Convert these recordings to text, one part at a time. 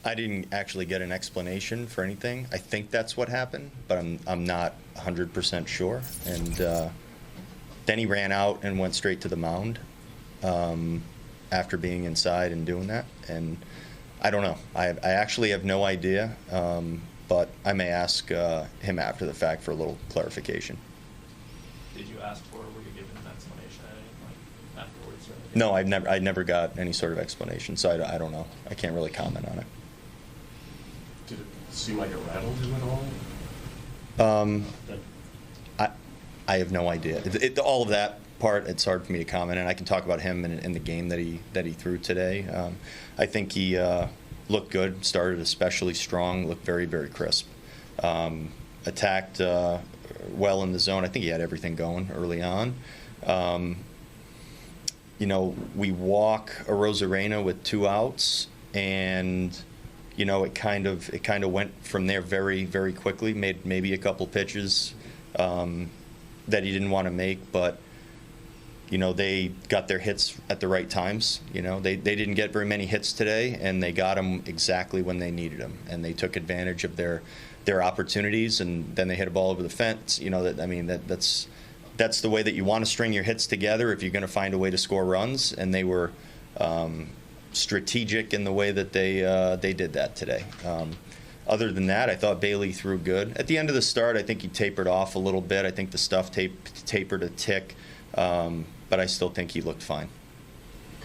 I didn't actually get an explanation for anything. I think that's what happened, but I'm not 100% sure. And then he ran out and went straight to the mound after being inside and doing that. And I don't know. I actually have no idea, but I may ask him after the fact for a little clarification. Did you ask for, were you given an explanation at any point afterwards? Or No, I never got any sort of explanation, so I don't know. I can't really comment on it. Did it seem like it rattled him at all? I have no idea. All of that part, it's hard for me to comment, and I can talk about him in the game that he threw today. I think he looked good, started especially strong, looked very, very crisp. Attacked well in the zone. I think he had everything going early on. We walk a Rosarena with 2 outs, and it kind of went from there very, very quickly. Made maybe a couple pitches that he didn't want to make, but they got their hits at the right times. They didn't get very many hits today, and they got them exactly when they needed them, and they took advantage of their opportunities, and then they hit a ball over the fence. That's the way that you want to string your hits together if you're going to find a way to score runs, and they were strategic in the way that they did that today. Other than that, I thought Bailey threw good. At the end of the start, I think he tapered off a little bit. I think the stuff tapered a tick, but I still think he looked fine.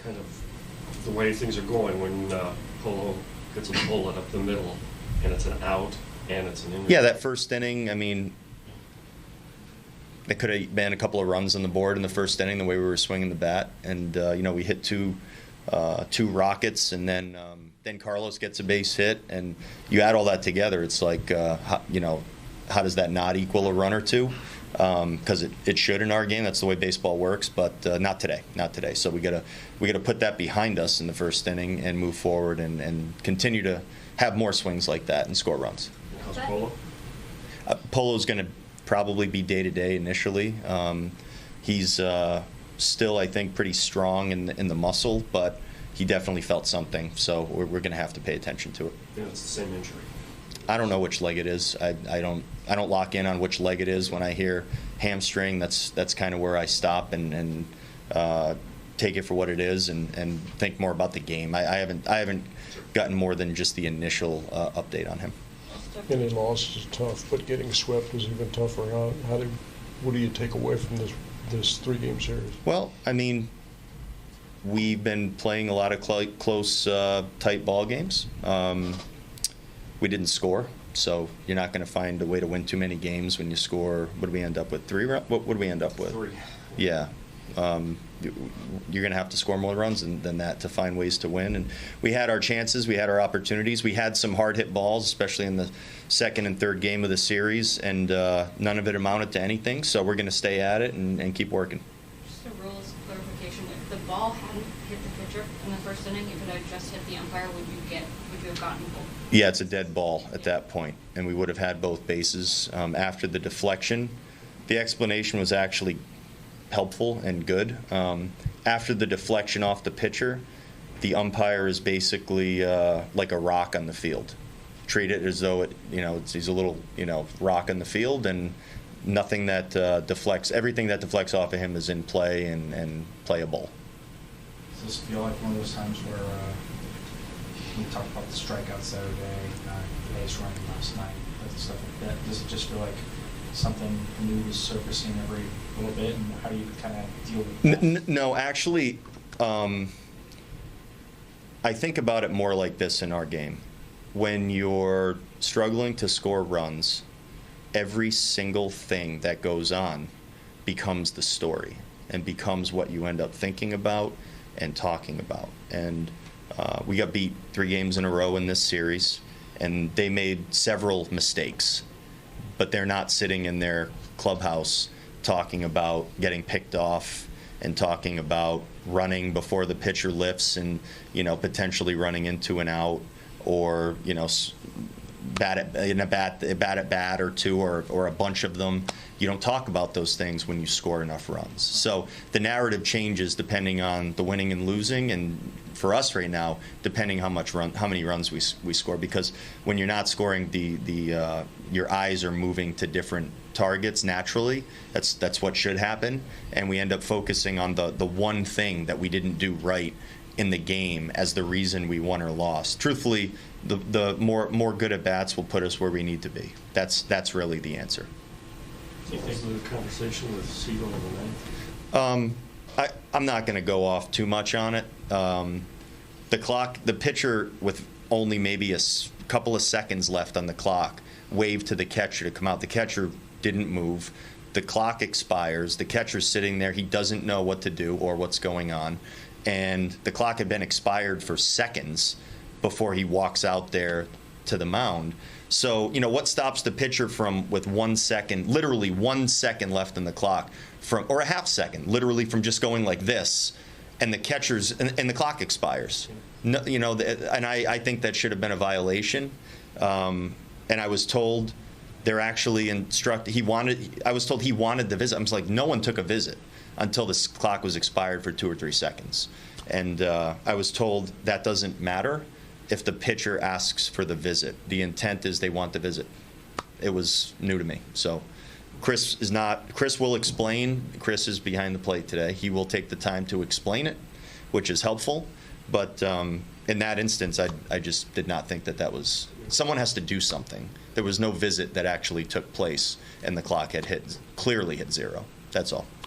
Kind of the way things are going when Polo gets a bullet up the middle, and it's an out, and it's an inning. Yeah, that first inning, it could have been a couple of runs on the board in the first inning, the way we were swinging the bat. And, we hit two rockets, and then Carlos gets a base hit, and you add all that together, it's like, how does that not equal a run or two? Because it should in our game. That's the way baseball works, but not today. So we gotta put that behind us in the first inning and move forward and continue to have more swings like that and score runs. How's Polo? Polo's going to probably be day-to-day initially. He's still, I think, pretty strong in the muscle, but he definitely felt something, so we're going to have to pay attention to it. Yeah, it's the same injury. I don't know which leg it is. I don't lock in on which leg it is. When I hear hamstring, that's kind of where I stop and take it for what it is and think more about the game. I haven't gotten more than just the initial update on him. Any loss is tough, but getting swept was even tougher. What do you take away from this 3-game series? Well, we've been playing a lot of close, tight ball games. We didn't score, so you're not going to find a way to win too many games when you score. What did we end up with? 3? What did we end up with? 3. Yeah. You're going to have to score more runs than that to find ways to win. And we had our chances. We had our opportunities. We had some hard-hit balls, especially in the second and third game of the series, and none of it amounted to anything. So we're going to stay at it and keep working. Just a rules clarification. If the ball hadn't hit the pitcher in the first inning, if it had just hit the umpire, would you have gotten both? Yeah, it's a dead ball at that point, and we would have had both bases. After the deflection, the explanation was actually helpful and good. After the deflection off the pitcher, the umpire is basically like a rock on the field. Treat it as though he's a little rock on the field, and nothing that deflects. Everything that deflects off of him is in play and playable. Does this feel like one of those times where we talked about the strikeouts Saturday, the base running last night, stuff like that? Does it just feel like something new is surfacing every little bit, and how do you kind of deal with that? No, actually, I think about it more like this in our game. When you're struggling to score runs, every single thing that goes on becomes the story and becomes what you end up thinking about and talking about. And we got beat 3 games in a row in this series, and they made several mistakes, but they're not sitting in their clubhouse talking about getting picked off and talking about running before the pitcher lifts and potentially running into an out, or a bat or two, or a bunch of them. You don't talk about those things when you score enough runs. So the narrative changes depending on the winning and losing, and for us right now, depending how many runs we score. Because when you're not scoring, your eyes are moving to different targets naturally. That's what should happen, and we end up focusing on the one thing that we didn't do right in the game as the reason we won or lost. Truthfully, the more good at bats will put us where we need to be. That's really the answer. Do you think the conversation with Siegel in the ninth? I'm not going to go off too much on it. The pitcher with only maybe a couple of seconds left on the clock waved to the catcher to come out. The catcher didn't move. The clock expires. The catcher's sitting there. He doesn't know what to do or what's going on. And the clock had been expired for seconds before he walks out there to the mound. So, what stops the pitcher from, with 1 second, literally 1 second left in the clock, or a half second, literally from just going like this, and the catcher's, and the clock expires. No, and I think that should have been a violation. And I was told they're actually instructed, I was told he wanted the visit. I was like, no one took a visit until this clock was expired for 2 or 3 seconds. And I was told that doesn't matter if the pitcher asks for the visit. The intent is they want the visit. It was new to me. So Chris will explain. Chris is behind the plate today. He will take the time to explain it, which is helpful. But in that instance, I just did not think that was, someone has to do something. There was no visit that actually took place, and the clock had clearly hit 0. That's all.